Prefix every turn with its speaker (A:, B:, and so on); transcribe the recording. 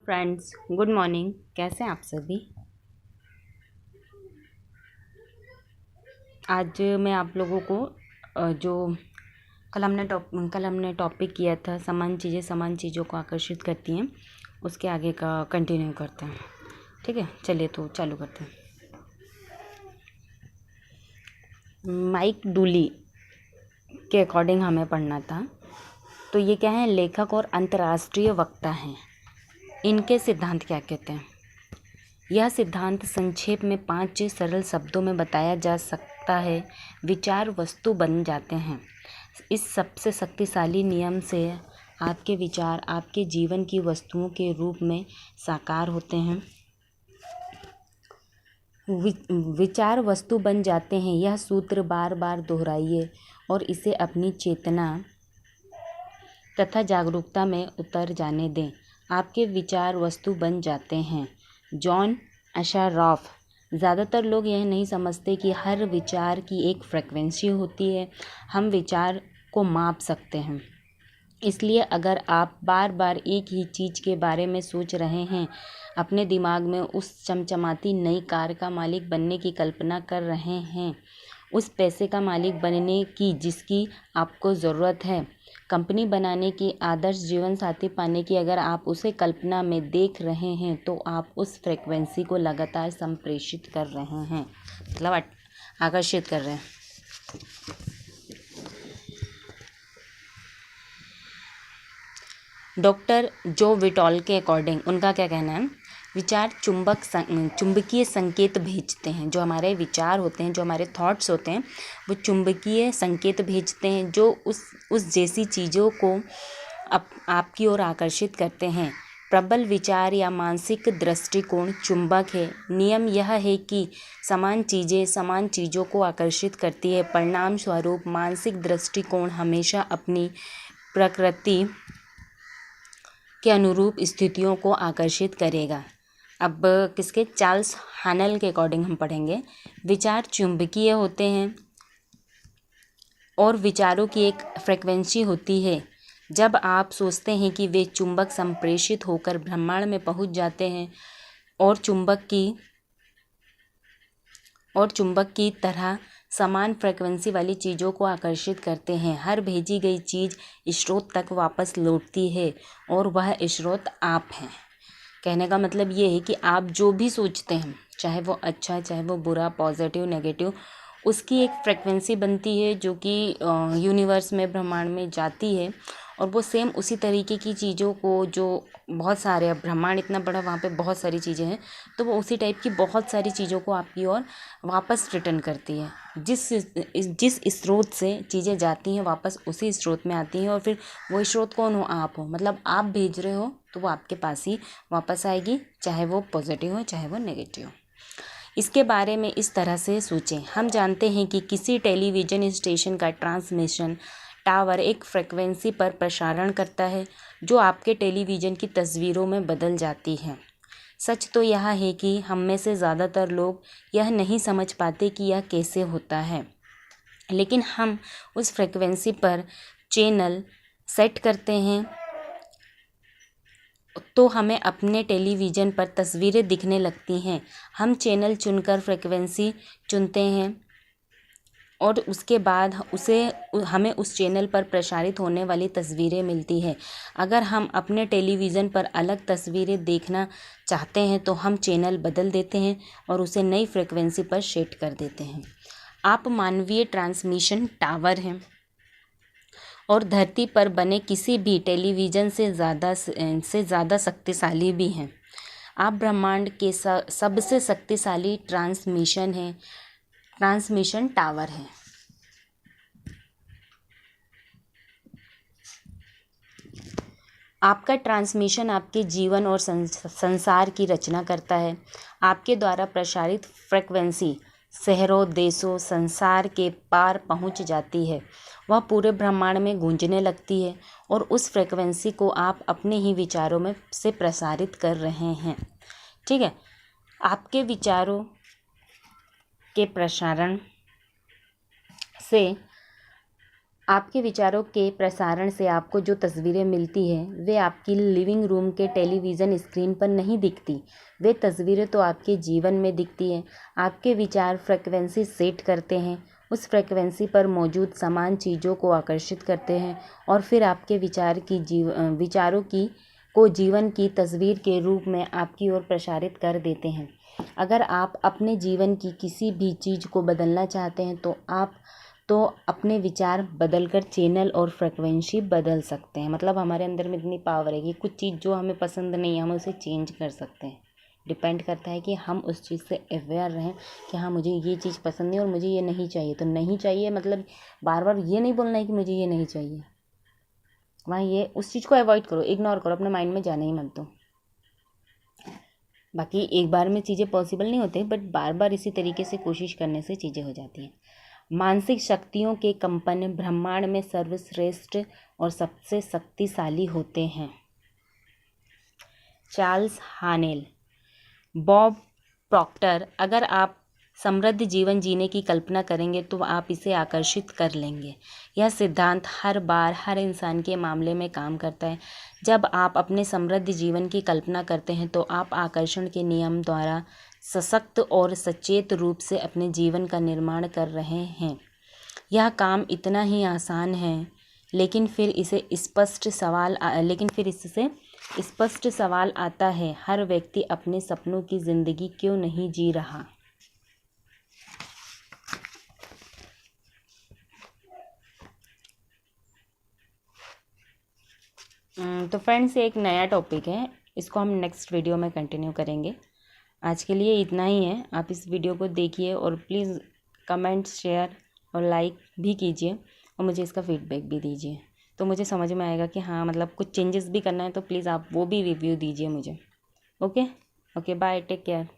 A: Friends, good morning. कैसे हैं आप सभी। आज मैं आप लोगों को जो कल हमने टॉपिक किया था, समान चीज़ों को आकर्षित करती हैं, उसके आगे का कंटिन्यू करते हैं। ठीक है, चलिए तो चालू करते हैं। माइक डूली के अकॉर्डिंग हमें पढ़ना था। तो ये क्या है, लेखक और अंतर्राष्ट्रीय वक्ता हैं। इनके सिद्धांत क्या कहते हैं। यह सिद्धांत संक्षेप में 5 सरल शब्दों में बताया जा सकता है। विचार वस्तु बन जाते हैं। इस सबसे शक्तिशाली नियम से आपके विचार आपके जीवन की वस्तुओं के रूप में साकार होते हैं। विचार वस्तु बन जाते हैं, यह सूत्र बार बार दोहराइए और इसे अपनी चेतना तथा जागरूकता में उतर जाने दें। आपके विचार वस्तु बन जाते हैं। जॉन अशारॉफ। ज़्यादातर लोग यह नहीं समझते कि हर विचार की एक फ्रीक्वेंसी होती है। हम विचार को माप सकते हैं। इसलिए अगर आप बार बार एक ही चीज़ के बारे में सोच रहे हैं, अपने दिमाग में उस चमचमाती नई कार का मालिक बनने की कल्पना कर रहे हैं, उस पैसे का मालिक बनने की जिसकी आपको ज़रूरत है, कंपनी बनाने की, आदर्श जीवन साथी पाने की, अगर आप उसे कल्पना में देख रहे हैं तो आप उस फ्रीक्वेंसी को लगातार संप्रेषित कर रहे हैं, मतलब आकर्षित कर रहे हैं। डॉक्टर जो विटॉल के अकॉर्डिंग उनका क्या कहना है, विचार चुंबकीय संकेत भेजते हैं। जो हमारे विचार होते हैं, जो हमारे थॉट्स होते हैं, वो चुंबकीय संकेत भेजते हैं जो उस जैसी चीज़ों को आपकी ओर आकर्षित करते हैं। प्रबल विचार या मानसिक दृष्टिकोण चुंबक है। नियम यह है कि समान चीज़ों को आकर्षित करती है। परिणाम स्वरूप मानसिक दृष्टिकोण हमेशा अपनी प्रकृति के अनुरूप स्थितियों को आकर्षित करेगा। अब किसके, चार्ल्स हानल के अकॉर्डिंग हम पढ़ेंगे। विचार चुंबकीय होते हैं और विचारों की एक फ्रीक्वेंसी होती है। जब आप सोचते हैं कि वे चुंबक संप्रेषित होकर ब्रह्मांड में पहुंच जाते हैं और चुंबक की तरह समान फ्रीक्वेंसी वाली चीज़ों को आकर्षित करते हैं। हर भेजी गई चीज़ स्रोत तक वापस लौटती है और वह स्रोत आप हैं। कहने का मतलब ये है कि आप जो भी सोचते हैं, चाहे वो अच्छा, चाहे वो बुरा, पॉजिटिव, नेगेटिव, उसकी एक फ्रीक्वेंसी बनती है जो कि यूनिवर्स में, ब्रह्मांड में जाती है। और वो सेम उसी तरीके की चीज़ों को, जो बहुत सारे, अब ब्रह्मांड इतना बड़ा, वहाँ पे बहुत सारी चीज़ें हैं, तो वो उसी टाइप की बहुत सारी चीज़ों को आपकी ओर वापस रिटर्न करती है। जिस स्रोत से चीज़ें जाती हैं वापस उसी स्रोत में आती हैं। और फिर वो स्रोत कौन हो, आप हो। मतलब आप भेज रहे हो तो वो आपके पास ही वापस आएगी, चाहे वो पॉजिटिव हो चाहे वो नेगेटिव हो। इसके बारे में इस तरह से सोचें। हम जानते हैं कि किसी टेलीविज़न स्टेशन का ट्रांसमिशन टावर एक फ्रीक्वेंसी पर प्रसारण करता है जो आपके टेलीविज़न की तस्वीरों में बदल जाती है। सच तो यह है कि हम में से ज़्यादातर लोग यह नहीं समझ पाते कि यह कैसे होता है, लेकिन हम उस फ्रीक्वेंसी पर चैनल सेट करते हैं तो हमें अपने टेलीविज़न पर तस्वीरें दिखने लगती हैं। हम चैनल चुनकर फ्रीक्वेंसी चुनते हैं और उसके बाद हमें उस चैनल पर प्रसारित होने वाली तस्वीरें मिलती है। अगर हम अपने टेलीविज़न पर अलग तस्वीरें देखना चाहते हैं तो हम चैनल बदल देते हैं और उसे नई फ्रीक्वेंसी पर सेट कर देते हैं। आप मानवीय ट्रांसमिशन टावर हैं और धरती पर बने किसी भी टेलीविज़न से ज़्यादा शक्तिशाली भी हैं। आप ब्रह्मांड के सबसे शक्तिशाली ट्रांसमिशन टावर है। आपका ट्रांसमिशन आपके जीवन और संसार की रचना करता है। आपके द्वारा प्रसारित फ्रीक्वेंसी शहरों, देशों, संसार के पार पहुंच जाती है। वह पूरे ब्रह्मांड में गूंजने लगती है और उस फ्रीक्वेंसी को आप अपने ही विचारों में से प्रसारित कर रहे हैं। ठीक है, आपके विचारों के प्रसारण से आपके विचारों के प्रसारण से आपको जो तस्वीरें मिलती हैं वे आपकी लिविंग रूम के टेलीविज़न स्क्रीन पर नहीं दिखती। वे तस्वीरें तो आपके जीवन में दिखती हैं। आपके विचार फ्रिक्वेंसी सेट करते हैं, उस फ्रिक्वेंसी पर मौजूद समान चीज़ों को आकर्षित करते हैं और फिर आपके विचारों की को जीवन की तस्वीर के रूप में आपकी ओर प्रसारित कर देते हैं। अगर आप अपने जीवन की किसी भी चीज़ को बदलना चाहते हैं तो अपने विचार बदलकर चैनल और फ्रिक्वेंसी बदल सकते हैं। मतलब हमारे अंदर में इतनी पावर है कि कुछ चीज़ जो हमें पसंद नहीं है हम उसे चेंज कर सकते हैं। डिपेंड करता है कि हम उस चीज़ से अवेयर रहें कि हाँ मुझे ये चीज़ पसंद नहीं और मुझे ये नहीं चाहिए। तो नहीं चाहिए मतलब बार बार ये नहीं बोलना है कि मुझे ये नहीं चाहिए। वहाँ ये उस चीज़ को अवॉइड करो, इग्नोर करो, अपने माइंड में जाने ही मत दो। बाकी एक बार में चीज़ें पॉसिबल नहीं होती, बट बार बार इसी तरीके से कोशिश करने से चीज़ें हो जाती हैं। मानसिक शक्तियों के कंपन ब्रह्मांड में सर्वश्रेष्ठ और सबसे शक्तिशाली होते हैं। Charles Haanel. Bob Proctor. अगर आप समृद्ध जीवन जीने की कल्पना करेंगे तो आप इसे आकर्षित कर लेंगे। यह सिद्धांत हर बार हर इंसान के मामले में काम करता है। जब आप अपने समृद्ध जीवन की कल्पना करते हैं तो आप आकर्षण के नियम द्वारा सशक्त और सचेत रूप से अपने जीवन का निर्माण कर रहे हैं। यह काम इतना ही आसान है, लेकिन फिर इससे स्पष्ट सवाल आता है, हर व्यक्ति अपने सपनों की ज़िंदगी क्यों नहीं जी रहा। तो फ्रेंड्स, ये एक नया टॉपिक है, इसको हम नेक्स्ट वीडियो में कंटिन्यू करेंगे। आज के लिए इतना ही है। आप इस वीडियो को देखिए और प्लीज़ कमेंट, शेयर और लाइक भी कीजिए और मुझे इसका फीडबैक भी दीजिए, तो मुझे समझ में आएगा कि हाँ मतलब कुछ चेंजेस भी करना है, तो प्लीज़ आप वो भी रिव्यू दीजिए मुझे। Okay bye, take care.